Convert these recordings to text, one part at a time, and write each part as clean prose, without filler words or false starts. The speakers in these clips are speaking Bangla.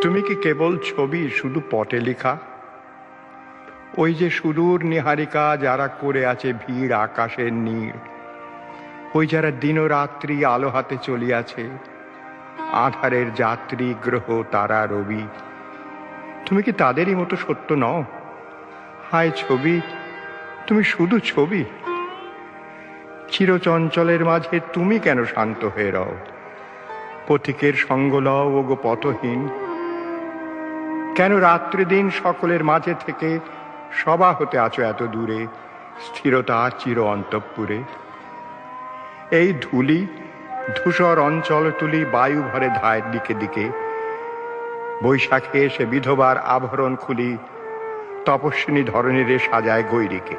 তুমি কি কেবল ছবি শুধু পটে লেখা? ওই যে সুদূর নিহারিকা যারা করে আছে ভিড় আকাশের নীড়, ওই যারা দিনরাত্রি আলো হাতে চলিয়াছে, আধারের যাত্রী গ্রহ তারা রবি, তুমি কি তাদেরই মতো সত্য নও? হায় ছবি, তুমি শুধু ছবি। চিরচঞ্চলের মাঝে তুমি কেন শান্ত হয়ে রও? পথিকের সঙ্গ লও ও গো পথহীন। কেন রাত্রি দিন সকলের মাঝে থেকে সভা হতে আছো এত দূরে, স্থিরতা চির অন্তঃপুরে? এই ধুলি ধূসর অঞ্চল তুলি বায়ু ভরে ধায় দিকে দিকে, বৈশাখে এসে বিধবার আভরণ খুলি, তপস্বিনী ধরনীরে সাজায় গৈরিকে।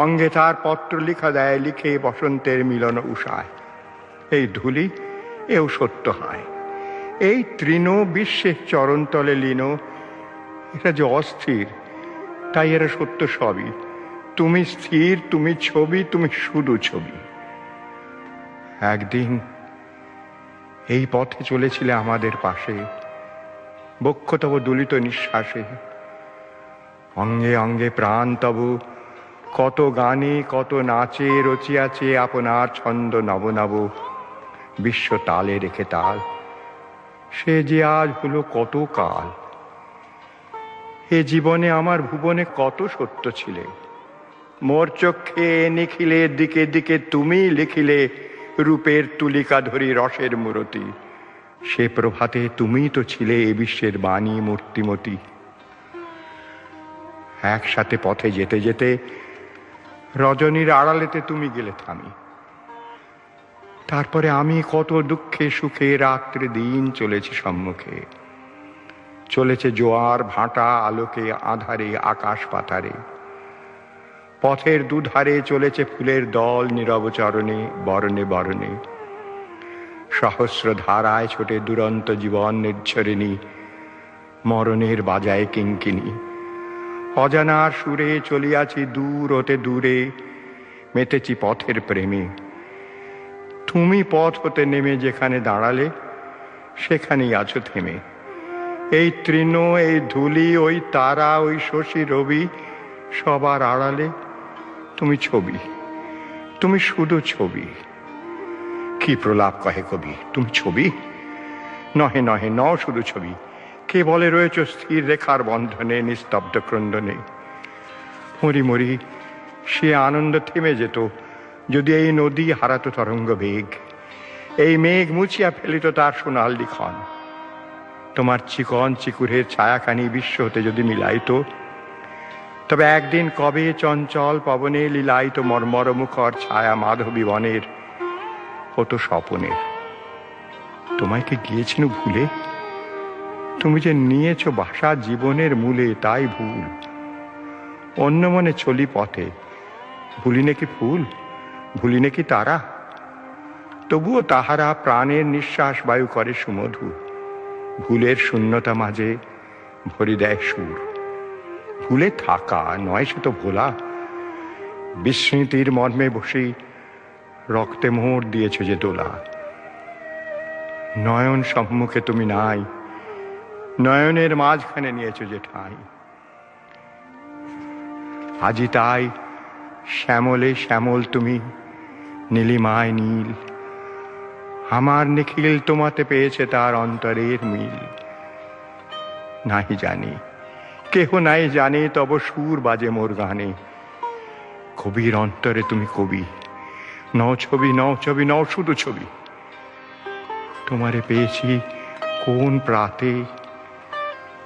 অঙ্গে তার পত্র লিখা দেয় লিখে বসন্তের মিলন উষায়। এই ধুলি এও সত্য হয়, এই তৃণ বিশ্বের চরণতলে লীন। এরা যে অস্থির, তাই এরা সত্য সবই। তুমি স্থির, তুমি ছবি, তুমি শুধু ছবি। একদিন এই পথে চলেছিলে আমাদের পাশে, বক্ষ তব দুলিত নিঃশ্বাসে। অঙ্গে অঙ্গে প্রাণ তব কত গানে কত নাচে রচিয়াছে আপনার ছন্দ নব নব, বিশ্ব তালে রেখে তাল। সে যে আজ হলো কত কাল। এ জীবনে আমার ভুবনে কত সত্য ছিলে। মোর চক্ষে নিখিলের দিকে দিকে তুমি লিখিলে রূপের তুলিকা ধরি রসের মূরতি। সে প্রভাতে তুমি তো ছিলে এ বিশ্বের বাণী মূর্তিমতী। একসাথে পথে যেতে যেতে রজনীর আড়ালেতে তুমি গেলে থামি। তারপরে আমি কত দুঃখে সুখে রাত্রি দিন চলেছি সম্মুখে। চলেছে জোয়ার ভাটা আলোকে আধারে আকাশ পাতারে। পথের দুধারে চলেছে ফুলের দল নীরব চরণে বরণে বরণে। সহস্র ধারায় ছোটে দুরন্ত জীবন নির্ঝরিণী, মরণের বাজায় কিঙ্কিনী। অজানার সুরে চলিয়াছি দূর হতে দূরে, মেতেছি পথের প্রেমে। তুমি পথ হতে নেমে যেখানে দাঁড়ালে, সেখানেই আছো থেমে। এই তৃণ, এই ধুলি, ওই তারা, ওই শশী রবি, সবার আড়ালে তুমি ছবি, তুমি শুধু ছবি। কি প্রলাপ কহে কবি, তুমি ছবি? নহে নহে ন শুধু ছবি, কে বলে রয়েছ স্থির রেখার বন্ধনে নিস্তব্ধ ক্রন্দনে। মরি মরি সে আনন্দ থেমে যেত যদি এই নদী হারাতো তরঙ্গ বেগ, এই মেঘ মুছিয়া ফেলিত তার সোনাল লিখন। তোমার চিকন চিকুরের ছায়াখানি বিশ্ব হতে যদি মিলাইত, তবে একদিন কবে চঞ্চল পবনে লীলায়িত মর্মর মুখর ছায়া মাধবী বনের হতো স্বপনের। তোমায় কি গিয়েছিনু ভুলে? তুমি যে নিয়েছ বাসা জীবনের মূলে, তাই ভুল। অন্য মনে চলি পথে, ভুলি নাকি ফুল, ভুলি নাকি তারা? তবুও তাহারা প্রাণের নিঃশ্বাস বায়ু করে সুমধুর। ভুলের শূন্যতা মাঝে ভরি দেয় সুর। ভুলে থাকা নয় সে তো ভোলা। বিস্মৃতির মর্মে বসে রক্তে মোহর দিয়েছ যে দোলা। নয়ন সম্মুখে তুমি নাই, নয়নের মাঝখানে নিয়েছ যে ঠাঁই। আজি তাই শ্যামলে শ্যামল তুমি, নীলিমায় নীল। আমার নিখিল তোমাতে পেয়েছে তার অন্তরের মিল। নাহি জানি, কেহ নাই জানে, তব সুর বাজে মোর গানে। কবির অন্তরে তুমি কবি, নও ছবি, নও ছবি, নও শুধু ছবি। তোমারে পেয়েছি কোন প্রাতে,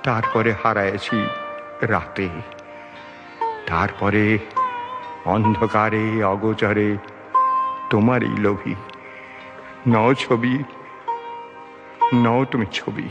তারপরে হারায়েছি রাতে। তারপরে অন্ধকারে অগোচরে তোমারই লোভী। নও ছবি, নও তুমি ছবি।